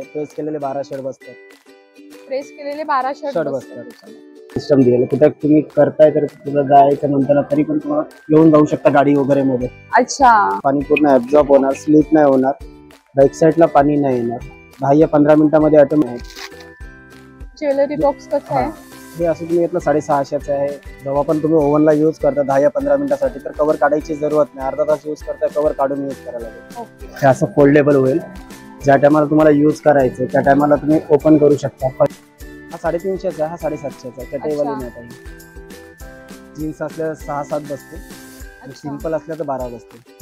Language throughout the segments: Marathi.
बसतात, प्रेस केलेले 12 शर्ट बसतात. प्रेस केलेले 12 शर्ट बसतात. सिस्टम दिलेलं कुठे तुम्ही करताय तर तुला जायचं नंतर तरी पण तुम्हाला घेऊन जाऊ शकता गाडी वगैरे मध्ये. अच्छा, पाणी पूर्ण ऍब्झॉर्ब होणार, स्लीप नाही होणार, बॅक साईडला पाणी नाही येणार. 10 या 15 मिनिटांमध्ये ऑटोमॅटिक. ज्वेलरी बॉक्स कसं आहे? हे असं तुम्ही घेतलं 650चं आहे. जेव्हा पण तुम्ही ओव्हनला यूज करता 10 या 15 मिनिटासाठी तर कव्हर काढायची जरूरत नाही. अर्धा तास यूज करता कव्हर काढून यूज करायला लागेल. हे असं फोल्डेबल होईल. ज्या टायमाला तुम्हाला यूज करायचं त्या टायमाला तुम्ही ओपन करू शकता. हा 350चा आहे, हा 750चा कॅटेवाली मॅट आहे. जीन्स असल्या 6-7 बसते आणि सिंपल असल्या तर 12 बसते.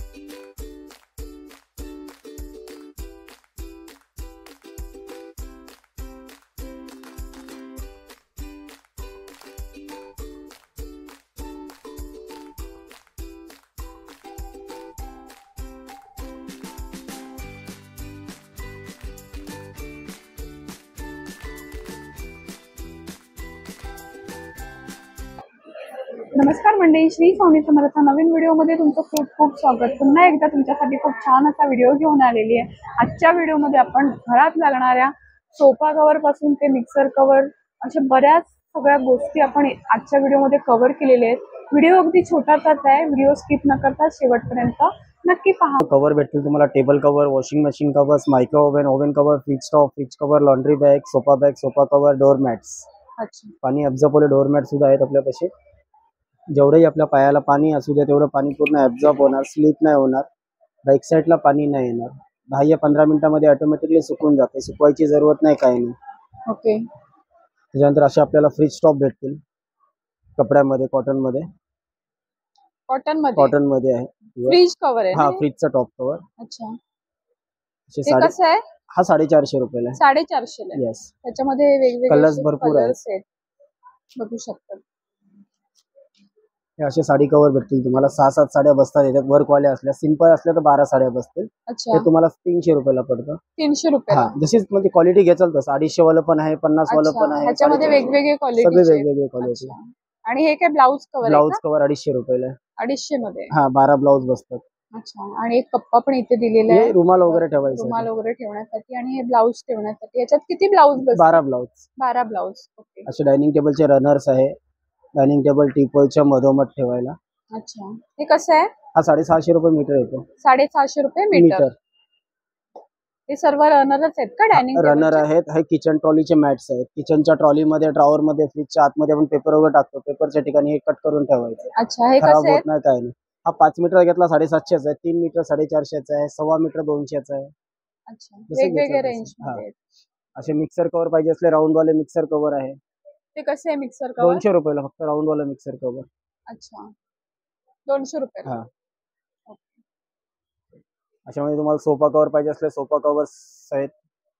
नमस्कार मंडळी, श्री स्वामी समर्थ नवीन व्हिडिओमध्ये तुमचं खूप खूप स्वागत. पुन्हा एकदा तुमच्यासाठी खूप छान असा व्हिडिओ घेऊन आलेली आहे. आजच्या व्हिडिओमध्ये आपण घरात लागणाऱ्या सोफा कव्हर पासून ते मिक्सर कव्हर अशा बऱ्याच सगळ्या गोष्टी आपण आजच्या व्हिडिओमध्ये कव्हर केलेल्या आहेत. व्हिडिओ अगदी छोटासाच आहे. व्हिडिओ स्किप न करता शेवटपर्यंत नक्की पहा. कव्हर भेटतील तुम्हाला. Table cover, washing machine covers, micro oven, oven cover, fridge top, fridge cover, laundry bag, sofa cover, door mats. अच्छा, पाणी ऍब्झॉर्ब होले डोअर मॅट सुद्धा आहेत आपल्यापाशी. जेवढंही आपल्या पायाला पाणी असू दे तेवढं पाणी पूर्ण ऍब्झॉर्ब होणार, स्लीप नाही होणार, बॅक साईडला पाणी नाही येणार. 10 या 15 मिनिटांमध्ये ऑटोमॅटिकली सुकून जाते. सुकवायची जरूरत नाही, काही नाही. ओके. त्याच्यानंतर असे आपल्याला फ्रीज टॉप भेटतील कपड्यामध्ये, कॉटन मध्ये आहे. फ्रीज कव्हर आहे. हा फ्रीजचा टॉप कव्हर. अच्छा, हे कसं आहे? हा 450 रुपयाला आहे. 450 ला. येस. त्याच्यामध्ये वेगवेगळे कलर्स भरपूर आहेत. बघू शकता. हे असे साडी कव्हर भेटतील तुम्हाला. 6-7 साड्या बसतात याच्यात. वर्कवाल्या असल्या, सिंपल असल्या तर 12 साड्या बसतील. अच्छा, हे तुम्हाला 300 रुपयाला पडतं. 300 रुपये. हा, जशीच म्हणजे क्वालिटी घेचाल तसं. 250 वाला पण आहे, 50 वाला पण आहे. ह्याच्यामध्ये वेगवेगळे क्वालिटी, सगळे वेगवेगळे क्वालिटी. आणि हे काय ब्लाउज कव्हर? ब्लाउज कव्हर 250 रुपयाला आहे. 250 मध्ये. हा, 12 ब्लाउज बसतात. अच्छा, आणि एक कप्पा पण इथे दिलेला आहे. रुमाल वगैरे ठेवायचं. रुमाल वगैरे ठेवण्यासाठी. आणि हे ब्लाउज ठेवण्यासाठी. याच्यात किती ब्लाउज बसतात? 12 ब्लाउज. 12 ब्लाउज. ओके. असे डायनिंग टेबलचे रनर्स आहे. डायनिंग टेबल टीपॉयच्या मधोमध ठेवायला. अच्छा, हे कसं आहे? हा 650 रुपये मीटर येतो. 650 रुपये मीटर. हे सर्व रनरच आहेत का? डायनिंग रनर आहेत. हे किचन ट्रॉलीचे मॅट्स आहेत. किचनच्या ट्रॉलीमध्ये, ड्रॉवर मध्ये, फ्रीजच्या आतमध्ये आपण पेपर वगैरे टाकतो. पेपरच्या ठिकाणी हे कट करून ठेवायचं. अच्छा, हे खराब होत नाही, काय नाही. हा 5 मीटर घेतला 750 आहे. 3 मीटर 450 आहे. 1.25 मीटर 200 आहे. अच्छा, वेगवेगळे रेंज मध्ये. असे मिक्सर कव्हर पाहिजे असले राऊंड वाले मिक्सर कव्हर आहे. ते कसे आहे मिक्सर कव्हर? 200 रुपयाला फक्त राऊंड वाला मिक्सर कव्हर. अच्छा, 200 रुपये. हा, अशामध्ये तुम्हाला सोफा कव्हर पाहिजे असले सोफा कव्हर्स आहेत.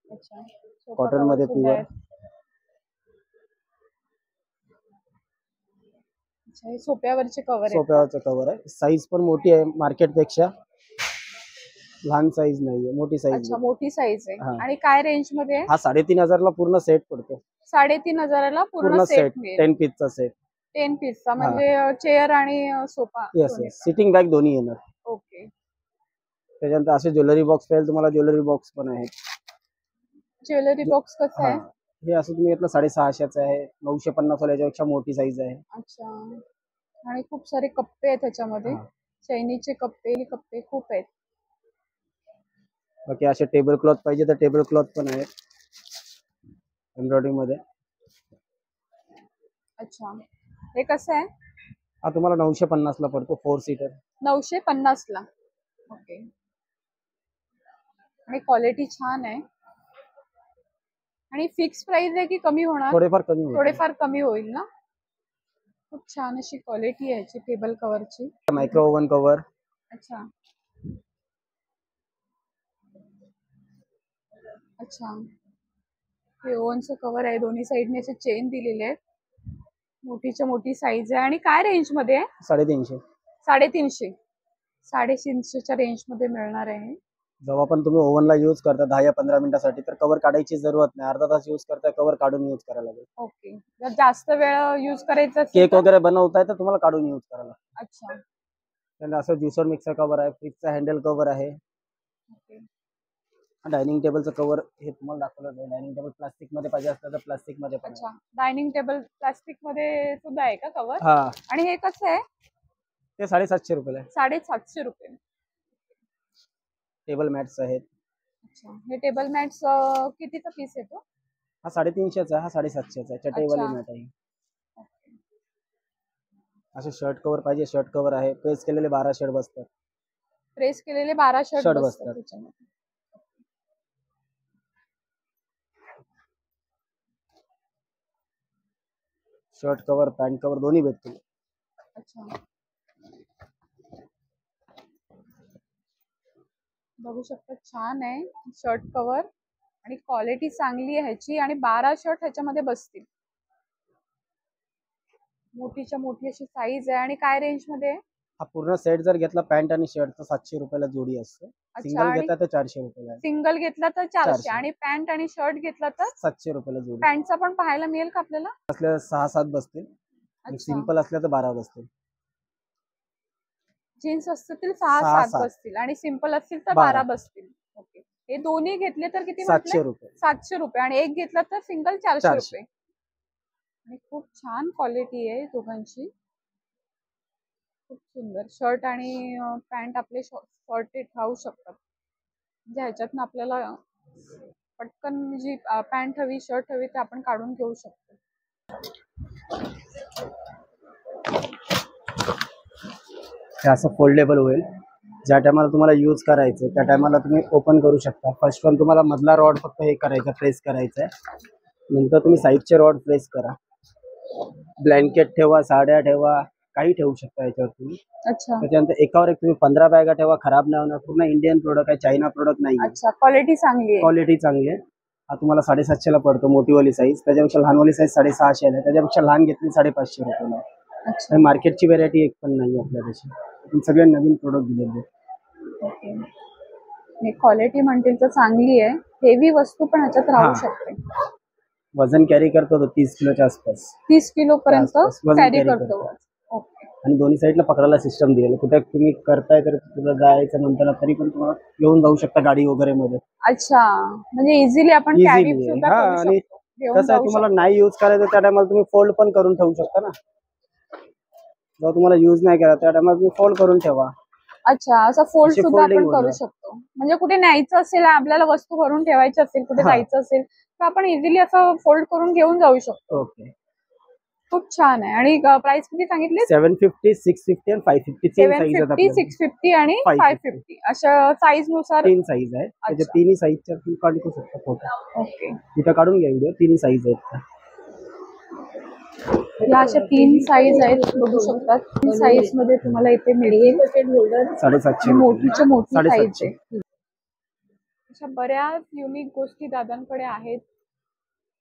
अच्छा, कॉटन मध्ये प्युअर. अच्छा, हे सोफ्यावरचे कव्हर आहे. सोफ्यावरचं कव्हर आहे. साईज पण मोठी आहे मार्केट पेक्षा. लहान साईज नाहीये, मोठी साईज. अच्छा, मोठी साईज आहे. आणि काय रेंज मध्ये? हा 3,500 ला पूर्ण सेट पडतो. 3,500 ला पूर्ण सेट. 10 पीसचा सेट. 10 पीसचा म्हणजे चेअर आणि सोफा. येस, सिटिंग बॅग दोन्ही येणार. ओके. त्याच्यानंतर असे ज्वेलरी बॉक्स पाहिजे तुम्हाला. ज्वेलरी बॉक्स पण आहेत. ज्वेलरी बॉक्स कसं आहे? हे असं तुम्ही घेतलं 650चं आहे. 950 वाला याच्यापेक्षा मोठी साईज आहे. अच्छा, आणि खूप सारे कप्पे आहेत त्याच्यामध्ये. चैनीचे कप्पे खूप आहेत. बाकी असे टेबल क्लॉथ पाहिजे तर टेबल क्लॉथ पण आहेत एम्ब्रॉयडरी मध्ये. अच्छा, हे कसं आहे? हा तुम्हाला 950 ला पडतो. 4 सीटर. 950 ला. ओके. आणि क्वालिटी छान आहे. आणि फिक्स प्राइस आहे की कमी होणार? थोडेफार कमी होईल ना. खूप छान अशी क्वालिटी आहे याची टेबल कव्हरची. Micro oven cover. अच्छा, अच्छा, हे ओव्हनचं कव्हर आहे. दोन्ही साईडने असे चेन दिलेले आहेत. मोठीच्या मोठी साईज आहे. आणि काय रेंज मध्ये आहे? 350. 350. 350च्या रेंज मध्ये मिळणार आहे. जेव्हा पण तुम्ही ओव्हनला यूज करता 10 या 15 मिनिटांसाठी तर कव्हर काढायची जरूरत नाही. अर्धा तास यूज करता कव्हर काढून यूज करायला लागेल. ओके. जर जास्त वेळ यूज करायचं असेल, केक वगैरे बनवताय तर तुम्हाला काढून यूज करायला. अच्छा, त्यानंतर असं ज्युसर मिक्सर कव्हर आहे. फ्रीजचा हँडल कव्हर आहे. डायनिंग टेबलचं कव्हर हे तुम्हाला दाखवलं जाईल. डायनिंग टेबल प्लास्टिक मध्ये पाहिजे असलं तर प्लास्टिक मध्ये पण आहे. अच्छा, डायनिंग टेबल प्लास्टिक मध्ये सुद्धा आहे का कव्हर? हा, आणि हे कसं आहे? ते 750 रुपयाला आहे. 750 रुपये. टेबल मॅट्स आहेत. अच्छा, हे टेबल मॅट्स कितीचा पीस येतो? हा 350 आहे, हा 750 आहे. चटईवाली अच्छा. मॅट आहे. असे शर्ट कव्हर पाहिजे, शर्ट कव्हर आहे. प्रेस केलेले 12 शर्ट बसतात. प्रेस केलेले 12 शर्ट शर्ट बसतात बसतात. त्याच्यामध्ये. शर्ट कव्हर, पॅन्ट कव्हर दोन्ही भेटतील. अच्छा, बघू शकता छान आहे शर्ट कव्हर आणि क्वालिटी चांगली आहे ह्याची आणि 12 शर्ट ह्याच्यामध्ये बसतील. मोठीच्या मोठी अशी साईज आहे आणि काय रेंज मध्ये आहे? हा पूर्ण सेट जर घेतला पॅन्ट आणि शर्ट तर 700 रुपयाला जोडी असते. अच्छा, सिंगल आणि घेतला तर 400 रुपयाला आहे. सिंगल घेतला तर 400 400. आणि पॅन्ट आणि शर्ट घेतला तर 700 रुपयाला जोडी. पॅन्टचा पण पाहायला मिळेल का आपल्याला? असल्या 6-7 बसतील आणि अच्छा, सिंपल असल्या तर 12 बसतील. जीन्स असतील सहा, 6-7 सात. बसतील आणि सिंपल असतील तर 12. 12 बसतील. ओके, हे दोन्ही घेतले तर किती 700 म्हटले? रुपये. 700 रुपये आणि एक घेतला तर सिंगल 400 400. रुपये. आणि खूप छान क्वालिटी आहे दोघांची. खूप सुंदर शर्ट आणि पॅन्ट आपले शॉर्टेड राहू शकतात. म्हणजे ह्याच्यातनं आपल्याला पटकन जी पॅन्ट हवी, शर्ट हवी ते आपण काढून घेऊ शकतो. हे असं फोल्डेबल होईल. ज्या टायमाला तुम्हाला यूज करायचं त्या टायमाला तुम्ही ओपन करू शकता. फर्स्ट पण तुम्हाला मधला रॉड फक्त हे करायचा, प्रेस करायचा आहे. नंतर तुम्ही साईडचे रॉड प्रेस करा. ब्लँकेट ठेवा, साड्या ठेवा, काही ठेवू शकता याच्यावर तुम्ही. अच्छा, त्याच्यानंतर एकावर एक तुम्ही 15 बॅगा ठेवा, खराब नाही होणार. पूर्ण इंडियन प्रोडक्ट आहे, चायना प्रोडक्ट नाही. अच्छा, क्वालिटी चांगली आहे. क्वालिटी चांगली आहे. हा तुम्हाला 750 ला पडतो मोठीवाली साईज. त्याच्यापेक्षा लहानवाली साईज 650 आहे. त्याच्यापेक्षा लहान घेतली 550 रुपयाला. अच्छा, मार्केटची व्हेरायटी एक पण नाही आपल्यापाशी. सगळे नवीन प्रोडक्ट दिलेले. ओके, क्वालिटी म्हणतील तर चांगली आहे. हेवी वस्तू पण ह्याच्यात राहू शकते. वजन कॅरी करतो तो 30 किलोच्या आसपास. 30 किलो पर्यंत वजन कॅरी carry करतो. करतो. ओके, आणि दोन्ही साईडला पकडायला सिस्टम दिलेलं. कुठे तुम्ही करताय तर तुला जायचं म्हणताना तरी पण तुम्हाला घेऊन जाऊ शकता गाडी वगैरे मध्ये. अच्छा, म्हणजे इझिली आपण कॅरी इझिली सुद्धा हा. करू आणि शकतो, घेऊन कसं आहे जाऊ तुम्हाला शकतो. नाही यूज करायचं त्या टायमाला तुम्ही फोल्ड पण करून ठेवू शकता ना. जेव्हा तुम्हाला यूज नाही करा त्या टायमाला तुम्ही फोल्ड करून ठेवा. अच्छा, असं फोल्ड अशी सुद्धा folding आपण करू होणार. शकतो. म्हणजे कुठे न्यायचं असेल, आपल्याला वस्तू भरून ठेवायची असेल, कुठे हा. जायचं असेल तर आपण इझिली असं फोल्ड करून घेऊन जाऊ शकतो. ओके. खूप छान आहे. आणि प्राइस किती सांगितली? 750, 650 आणि 550 तीन साईज आहेत 750, आपल्याकडे. 650 आणि 550. 550 अशा साईज नुसार. तीन साईज आहेत. त्याच्या अच्छा. तिन्ही साईजच्या तुम्ही काढू शकता फोटो. ओके, तिथं काढून घ्या व्हिडिओ. तिन्ही साईज आहेत. या अशा 3 साईज आहेत, बघू शकता. 3 साईज मध्ये तुम्हाला इथे मिळेल. 750 मोठीच्या मोठी साईज 750. आहे. अशा बऱ्याच युनिक गोष्टी दादांकडे आहेत.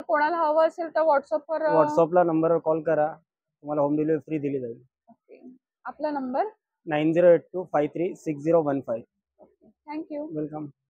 कोणाला हवं असेल तर व्हॉट्सअपवर. व्हॉट्सअपला नंबरवर कॉल करा. तुम्हाला होम डिलिव्हरी फ्री दिली जाईल. ओके, आपला नंबर 9082536015. थँक्यू. वेलकम.